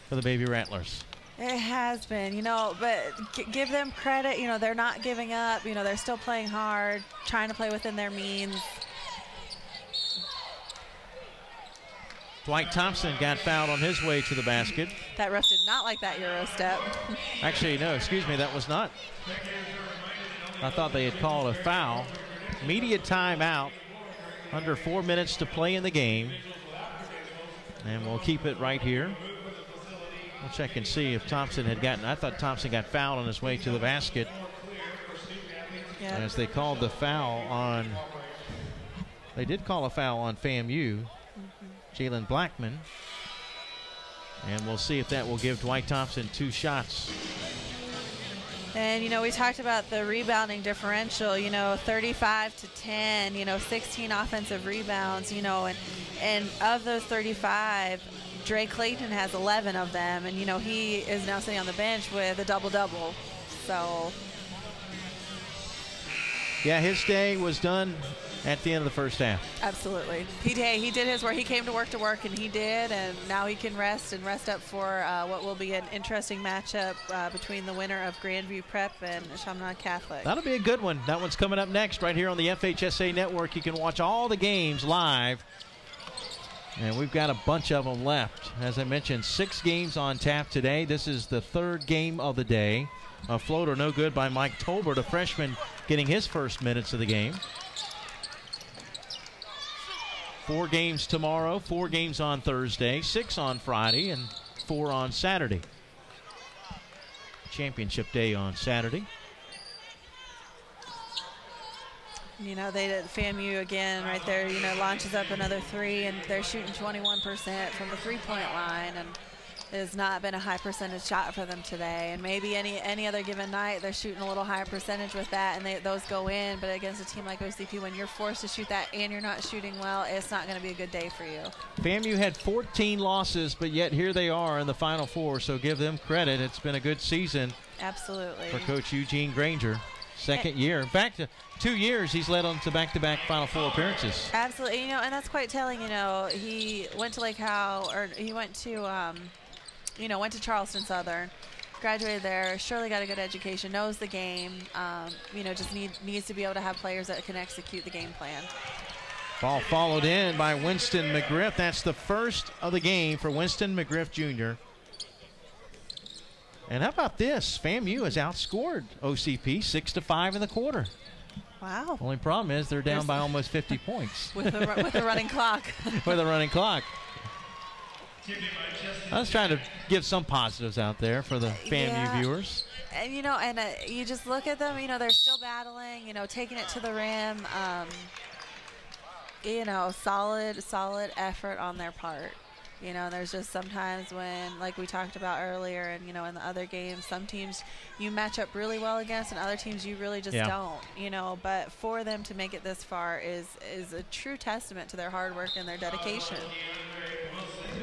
for the Baby Rattlers. It has been, you know, but give them credit. You know, they're not giving up. You know, they're still playing hard, trying to play within their means. Dwight Thompson got fouled on his way to the basket. That ref did not like that Euro step. Actually, no, excuse me, that was not. I thought they had called a foul. Media timeout. Under 4 minutes to play in the game. And we'll keep it right here. We'll check and see if Thompson had gotten, I thought Thompson got fouled on his way to the basket. Yeah. As they called the foul on, they did call a foul on FAMU, Jalen Blackman. And we'll see if that will give Dwight Thompson 2 shots. And, you know, we talked about the rebounding differential, you know, 35 to 10, you know, 16 offensive rebounds, you know, and of those 35, Dre Clayton has 11 of them, and, you know, he is now sitting on the bench with a double-double. So, yeah, his day was done at the end of the first half. Absolutely. He did his work. He came to work, and he did, and now he can rest up for what will be an interesting matchup between the winner of Grandview Prep and Chaminade Catholic. That'll be a good one. That one's coming up next right here on the FHSAA Network. You can watch all the games live. And we've got a bunch of them left. As I mentioned, 6 games on tap today. This is the 3rd game of the day. A floater no good by Mike Tolbert, a freshman getting his first minutes of the game. 4 games tomorrow, 4 games on Thursday, 6 on Friday, and 4 on Saturday. Championship day on Saturday. You know, they did FAMU again right there, you know, launches up another 3, and they're shooting 21% from the 3-point line, and it has not been a high percentage shot for them today. And maybe any other given night they're shooting a little higher percentage with that, and those go in. But against a team like OCP, when you're forced to shoot that and you're not shooting well, it's not going to be a good day for you. FAMU had 14 losses, but yet here they are in the Final Four, so give them credit. It's been a good season. Absolutely. For Coach Eugene Granger. Second year. In fact, 2 years he's led them to back-to-back Final Four appearances. Absolutely. You know, and that's quite telling. You know, he went to Lake Howell, or he went to, went to Charleston Southern, graduated there, surely got a good education, knows the game, just needs to be able to have players that can execute the game plan. Ball followed in by Winston McGriff. That's the first of the game for Winston McGriff Jr. And how about this? FAMU has outscored OCP 6-5 in the quarter. Wow. Only problem is they're down by almost 50 points. With a running clock. With a running clock. I was trying to give some positives out there for the FAMU viewers. And, you know, you just look at them, you know, they're still battling, you know, taking it to the rim. Solid effort on their part. You know, there's just sometimes when, like we talked about earlier, and, you know, in the other games, some teams you match up really well against and other teams you really just don't, you know. But for them to make it this far is a true testament to their hard work and their dedication.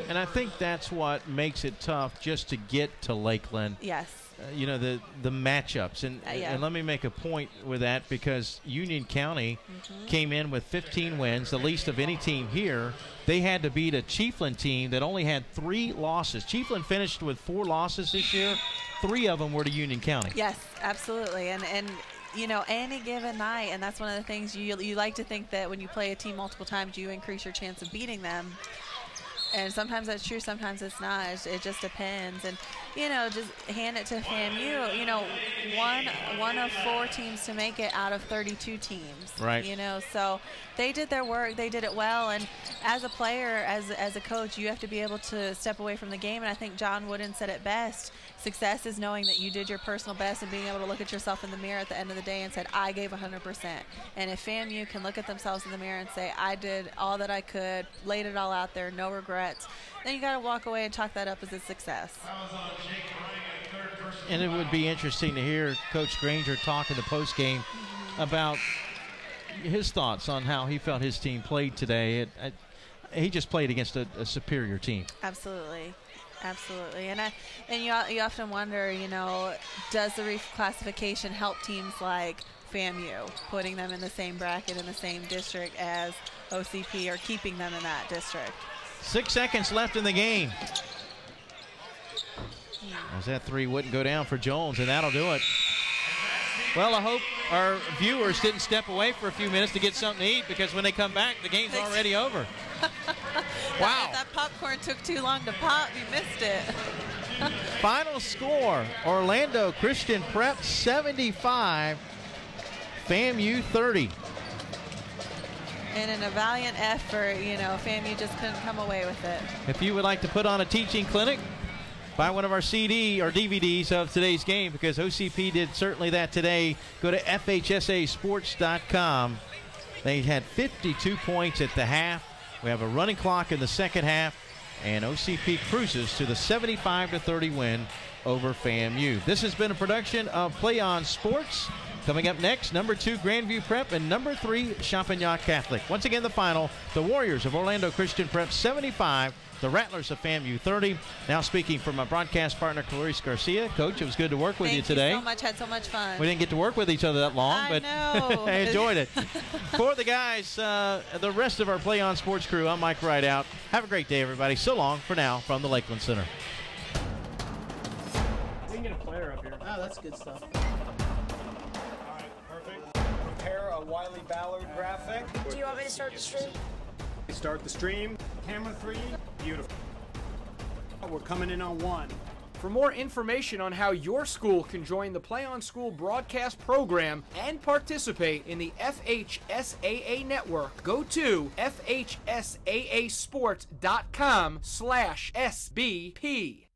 And I think that's what makes it tough just to get to Lakeland. Yes. The matchups. And let me make a point with that, because Union County came in with 15 wins, the least of any team here. They had to beat a Chiefland team that only had 3 losses. Chiefland finished with 4 losses this year. 3 of them were to Union County. Yes, absolutely. And any given night, and that's one of the things you like to think that when you play a team multiple times, you increase your chance of beating them. And sometimes that's true, sometimes it's not. It just depends. And, just hand it to FAMU. One of 4 teams to make it out of 32 teams. Right. So they did their work. They did it well. And as a player, as a coach, you have to be able to step away from the game. And I think John Wooden said it best. Success is knowing that you did your personal best and being able to look at yourself in the mirror at the end of the day and said, I gave 100%. And if FAMU can look at themselves in the mirror and say, I did all that I could, laid it all out there, no regrets, then you got to walk away and chalk that up as a success. And it would be interesting to hear Coach Granger talk in the postgame about his thoughts on how he felt his team played today. He just played against a superior team. Absolutely. And you often wonder, does the reclassification help teams like FAMU, putting them in the same bracket in the same district as OCP, or keeping them in that district? 6 seconds left in the game. As that 3 wouldn't go down for Jones, and that'll do it. Well, I hope our viewers didn't step away for a few minutes to get something to eat, because when they come back, the game's already over. Wow. If that popcorn took too long to pop, you missed it. Final score, Orlando Christian Prep 75, FAMU 30. And in a valiant effort, FAMU just couldn't come away with it. If you would like to put on a teaching clinic, buy one of our CD or DVDs of today's game, because OCP did certainly that today. Go to FHSAsports.com. They had 52 points at the half. We have a running clock in the second half, and OCP cruises to the 75-30 win over FAMU. This has been a production of Play On Sports. Coming up next, number 2 Grandview Prep and number 3 Champagnat Catholic. Once again, the final, the Warriors of Orlando Christian Prep 75, the Rattlers of FAMU 30. Now speaking from my broadcast partner, Clarice Garcia. Coach, it was good to work with you today. Thank you so much. Had so much fun. We didn't get to work with each other that long, but I enjoyed it. For the guys, the rest of our Play On Sports crew, I'm Mike Rideout. Have a great day, everybody. So long for now from the Lakeland Center. We can get a player up here. Oh, that's good stuff. Prepare a Wiley Ballard graphic. Do you want me to start the stream? Start the stream. Camera 3. Beautiful. We're coming in on 1. For more information on how your school can join the Play On School broadcast program and participate in the FHSAA network, go to FHSAAsports.com/SBP.